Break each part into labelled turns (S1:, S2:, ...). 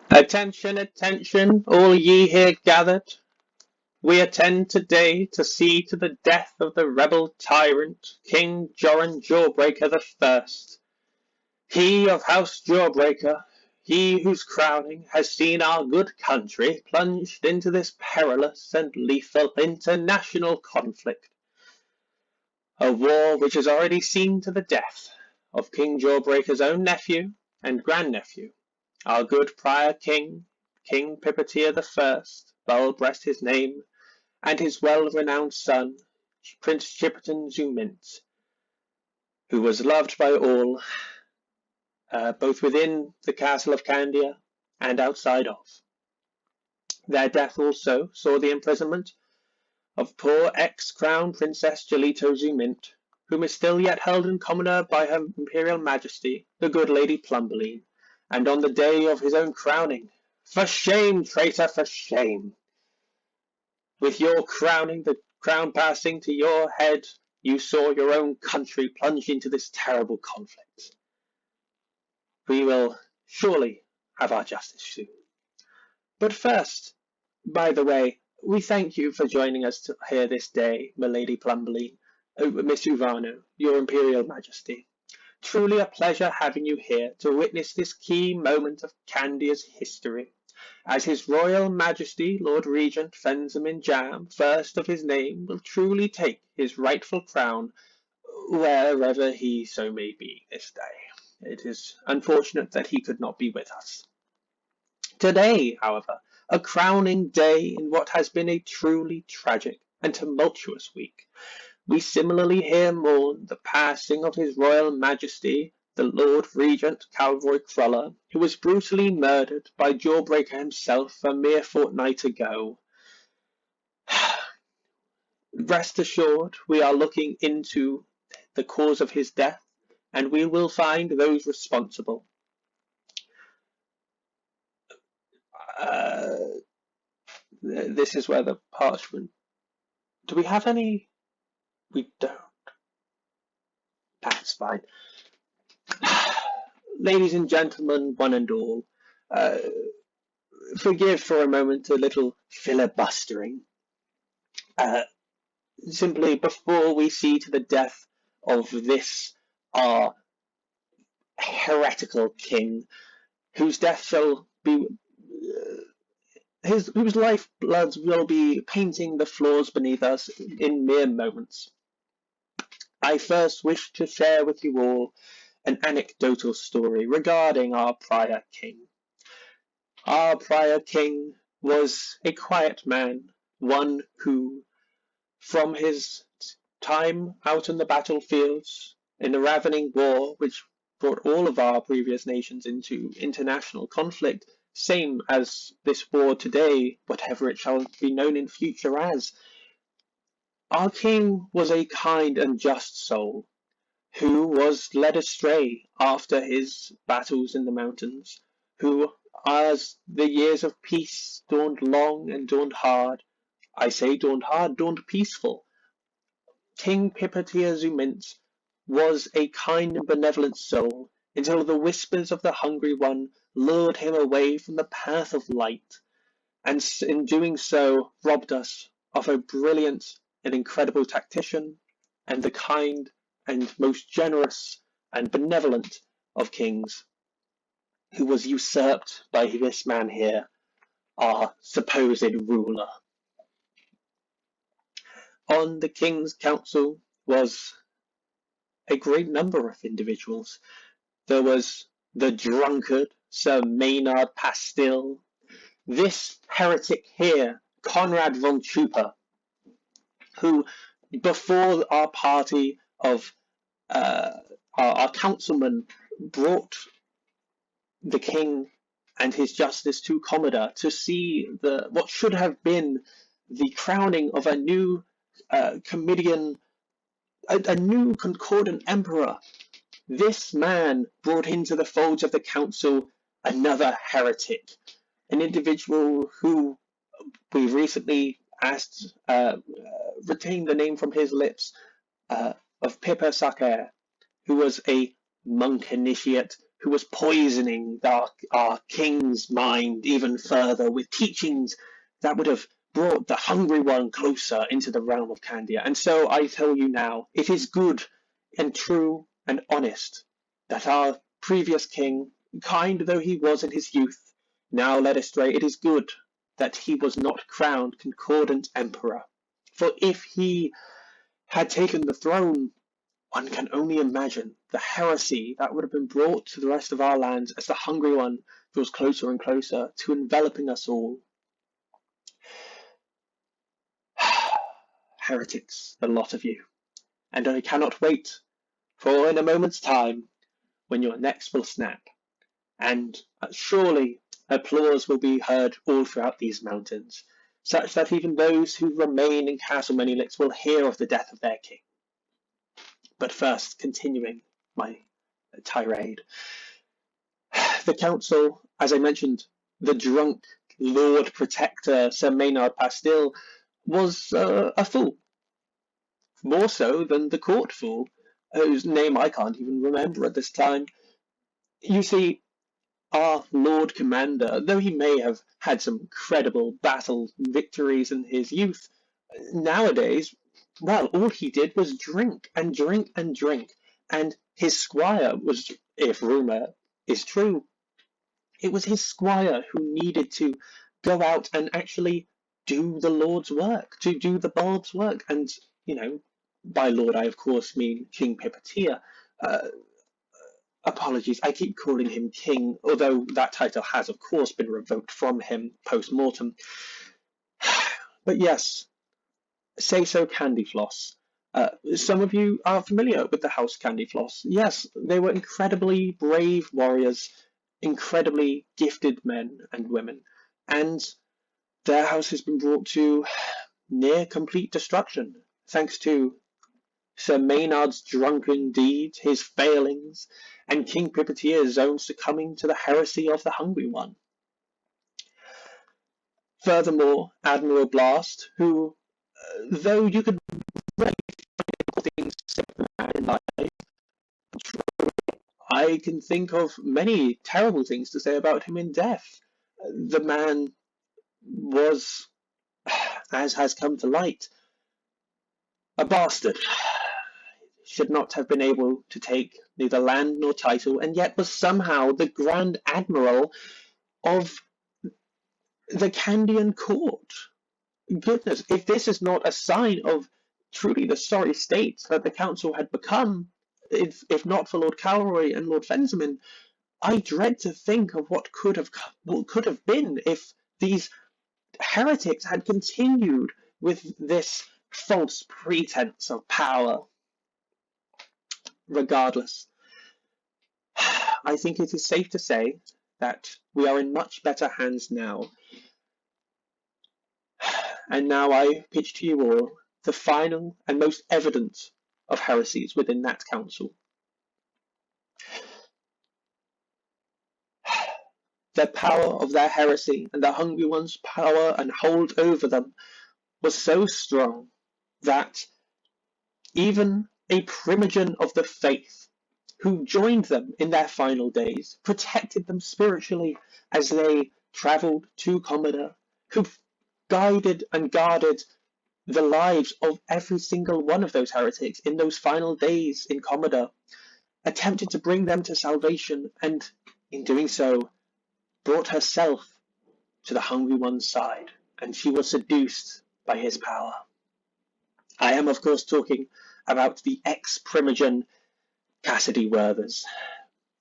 S1: Attention, attention, all ye here gathered. We attend today to see to the death of the rebel tyrant, King Joran Jawbreaker the First. He of House Jawbreaker, he whose crowning has seen our good country plunged into this perilous and lethal international conflict. A war which has already seen to the death of King Jawbreaker's own nephew and grandnephew, our good prior king, King Pippeteer the First, well rest his name, and his well-renowned son, Prince Chipperton Zumint, who was loved by all, both within the castle of Candia and outside of. Their death also saw the imprisonment of poor ex-Crown Princess Gelito Zumint, whom is still yet held in commoner by her Imperial Majesty, the good Lady Plumberline, and on the day of his own crowning. For shame, traitor, for shame! With your crowning, the crown passing to your head, you saw your own country plunged into this terrible conflict. We will surely have our justice soon. But first, by the way, we thank you for joining us here this day, Milady Plumberline, Miss Uvano, your Imperial Majesty. Truly a pleasure having you here to witness this key moment of Candia's history, as His Royal Majesty Lord Regent Fensamin Jam, first of his name, will truly take his rightful crown wherever he so may be this day. It is unfortunate that he could not be with us. Today, however, a crowning day in what has been a truly tragic and tumultuous week, we similarly here mourn the passing of His Royal Majesty the Lord Regent Calroy Cruller, who was brutally murdered by Jawbreaker himself a mere fortnight ago. Rest assured, we are looking into the cause of his death, and we will find those responsible. This is where the parchment. Do we have any? We don't. That's fine. Ladies and gentlemen, one and all, forgive for a moment a little filibustering. Simply before we see to the death of this our heretical king, whose death shall be whose lifebloods will be painting the floors beneath us in mere moments. I first wish to share with you all an anecdotal story regarding our prior king. Our prior king was a quiet man, one who, from his time out on the battlefields in the ravening war which brought all of our previous nations into international conflict, same as this war today, whatever it shall be known in future as, our king was a kind and just soul, who was led astray after his battles in the mountains, who, as the years of peace dawned long and dawned hard, I say dawned hard, dawned peaceful, King Pippeteer Zumint was a kind and benevolent soul until the whispers of the Hungry One lured him away from the path of light, and in doing so robbed us of a brilliant and incredible tactician and the kind and most generous and benevolent of kings, who was usurped by this man here, our supposed ruler. On the king's council was a great number of individuals. There was the drunkard Sir Maynard Pastill, this heretic here, Conrad von Chupa, who, before our party of our councilmen brought the king and his justice to Commodore to see what should have been the crowning of a new comedian, a new concordant emperor, this man brought into the folds of the council another heretic, an individual who we recently asked retained the name from his lips of Pippa Saker, who was a monk initiate who was poisoning our king's mind even further with teachings that would have brought the hungry one closer into the realm of Candia. And so I tell you now, it is good and true and honest that our previous king, kind though he was in his youth, now led astray. It is good that he was not crowned concordant emperor. For if he had taken the throne, one can only imagine the heresy that would have been brought to the rest of our lands as the hungry one draws closer and closer to enveloping us all. Heretics, the lot of you, and I cannot wait for in a moment's time when your necks will snap, and surely applause will be heard all throughout these mountains, such that even those who remain in Castle Menelix will hear of the death of their king. But first, continuing my tirade, the council, as I mentioned, the drunk Lord Protector Sir Maynard Pastille was a fool, more so than the court fool, whose name I can't even remember at this time. You see, our Lord Commander, though he may have had some incredible battle victories in his youth, nowadays, well, all he did was drink and drink and drink, and his squire was, if rumour is true, it was his squire who needed to go out and actually do the Lord's work, to do the bulb's work. And, by Lord I of course mean King Pippeteer. Apologies, I keep calling him King, although that title has of course been revoked from him post-mortem. But yes, say so Candyfloss. Some of you are familiar with the House Candyfloss. Yes, they were incredibly brave warriors, incredibly gifted men and women, and their house has been brought to near complete destruction, thanks to Sir Maynard's drunken deeds, his failings, and King Pippeteer's own succumbing to the heresy of the Hungry One. Furthermore, Admiral Blast, who, though you could rate things in life, I can think of many terrible things to say about him in death. The man was, as has come to light, a bastard. Should not have been able to take neither land nor title, and yet was somehow the Grand Admiral of the Candian court. Goodness, if this is not a sign of truly the sorry state that the council had become, if not for Lord Calroy and Lord Fensamin, I dread to think of what could have been if these heretics had continued with this false pretense of power. Regardless, I think it is safe to say that we are in much better hands now. And now I pitch to you all the final and most evident of heresies within that council. The power of their heresy and the Hungry One's power and hold over them was so strong that even a primogen of the faith who joined them in their final days, protected them spiritually as they travelled to Commodore, who guided and guarded the lives of every single one of those heretics in those final days in Commodore, attempted to bring them to salvation, and in doing so, brought herself to the Hungry One's side, and she was seduced by his power. I am, of course, talking about the ex-primogen Cassidy Werthers,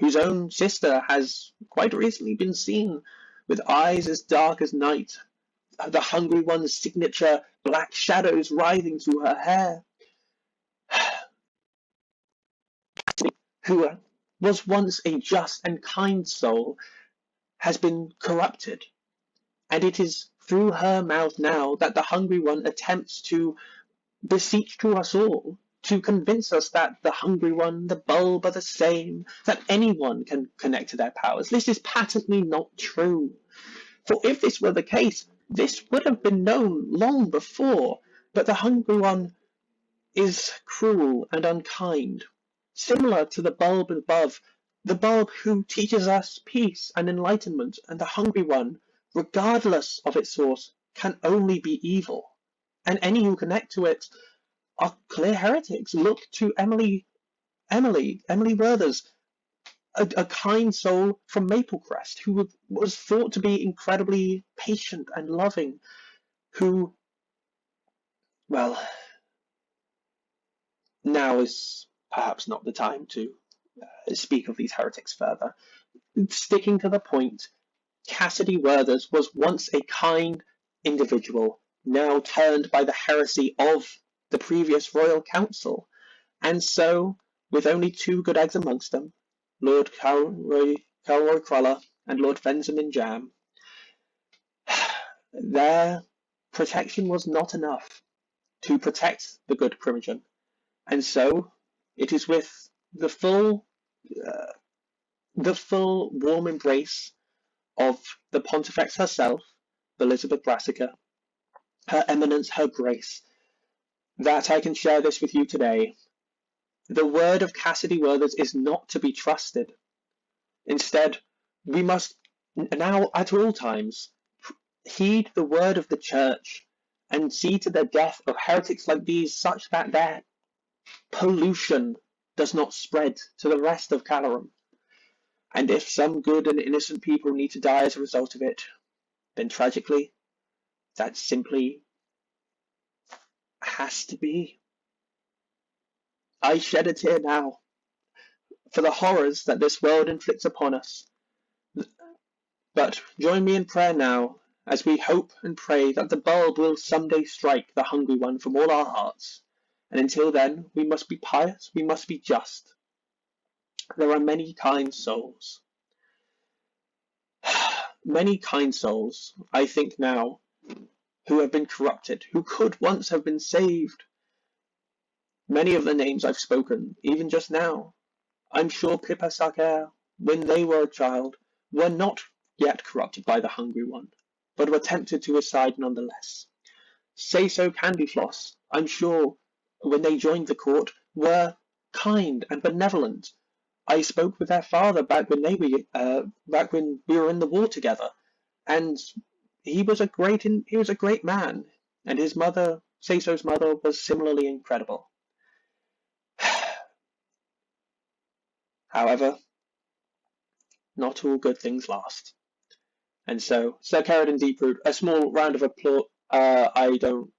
S1: whose own sister has quite recently been seen with eyes as dark as night, the Hungry One's signature black shadows writhing through her hair. Who was once a just and kind soul, has been corrupted, and it is through her mouth now that the Hungry One attempts to beseech to us all, to convince us that the Hungry One, the bulb are the same, that anyone can connect to their powers. This is patently not true. For if this were the case, this would have been known long before, but the Hungry One is cruel and unkind. Similar to the bulb above, The bulb who teaches us peace and enlightenment, and the hungry one, regardless of its source, can only be evil. And any who connect to it are clear heretics. Look to Emily Werther's, a kind soul from Maplecrest, who was thought to be incredibly patient and loving, who, well, now is perhaps not the time to speak of these heretics further. Sticking to the point, Cassidy Werthers was once a kind individual, now turned by the heresy of the previous royal council, and so, with only two good eggs amongst them, Lord Calroy Cruller and Lord Fensamin Jam, their protection was not enough to protect the good Primogen, and so it is with the full warm embrace of the Pontifex herself, Elizabeth Brassica, Her Eminence, Her Grace, that I can share this with you today. The word of Cassidy Werthers is not to be trusted. Instead, we must now at all times heed the word of the Church and see to the death of heretics like these, such that their pollution does not spread to the rest of Calorum. And if some good and innocent people need to die as a result of it, then tragically, that simply has to be. I shed a tear now for the horrors that this world inflicts upon us. But join me in prayer now, as we hope and pray that the bulb will someday strike the hungry one from all our hearts. And until then, we must be pious, we must be just. There are many kind souls. Many kind souls, I think now, who have been corrupted, who could once have been saved. Many of the names I've spoken, even just now, I'm sure Pippa Sacer, when they were a child, were not yet corrupted by the hungry one, but were tempted to his side nonetheless. Say so Candyfloss, I'm sure, when they joined the court, were kind and benevolent. I spoke with their father back when we were in the war together, and he was a great man, and his mother, Sayso's mother, was similarly incredible. However, not all good things last. And so, Sir Caradon Deeproot, a small round of applause. I don't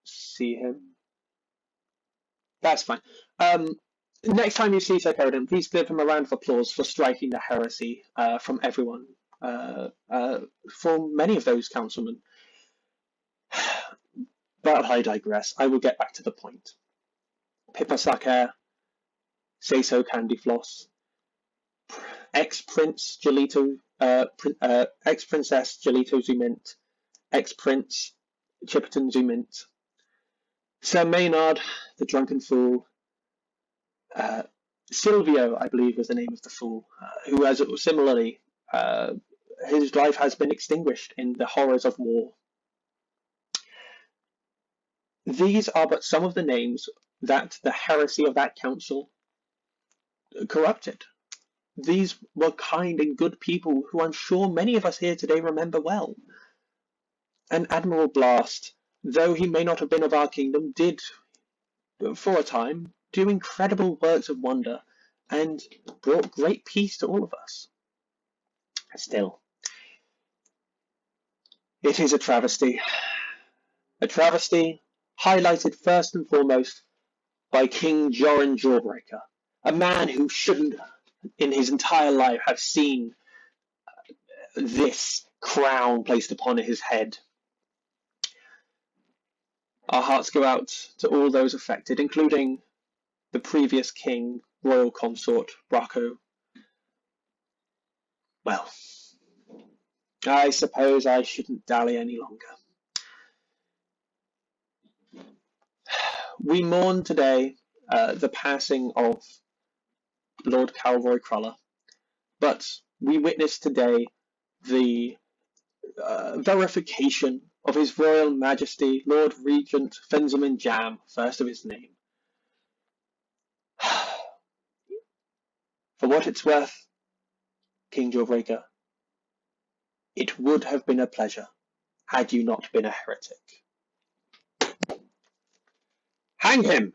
S1: see him. That's fine. Next time you see Sir Caradon, please give him a round of applause for striking the heresy from everyone, for many of those councilmen. But I digress. I will get back to the point. Pippa Sacer, Say So Candyfloss, ex-Princess Gelito Zumint, ex-Prince Chipperton Zumint, Sir Maynard, the drunken fool, Silvio, I believe was the name of the fool, who has similarly, his life has been extinguished in the horrors of war. These are but some of the names that the heresy of that council corrupted. These were kind and good people who I'm sure many of us here today remember well. And Admiral Blast, though he may not have been of our kingdom, did, for a time, do incredible works of wonder and brought great peace to all of us. Still, it is a travesty highlighted first and foremost by King Joran Jawbreaker, a man who shouldn't in his entire life have seen this crown placed upon his head. Our hearts go out to all those affected, including the previous king, royal consort, Bracco. Well, I suppose I shouldn't dally any longer. We mourn today the passing of Lord Calroy Cruller, but we witness today the verification of His Royal Majesty Lord Regent Fensamin Jam, first of his name. For what it's worth, King Jawbreaker, it would have been a pleasure had you not been a heretic. Hang him!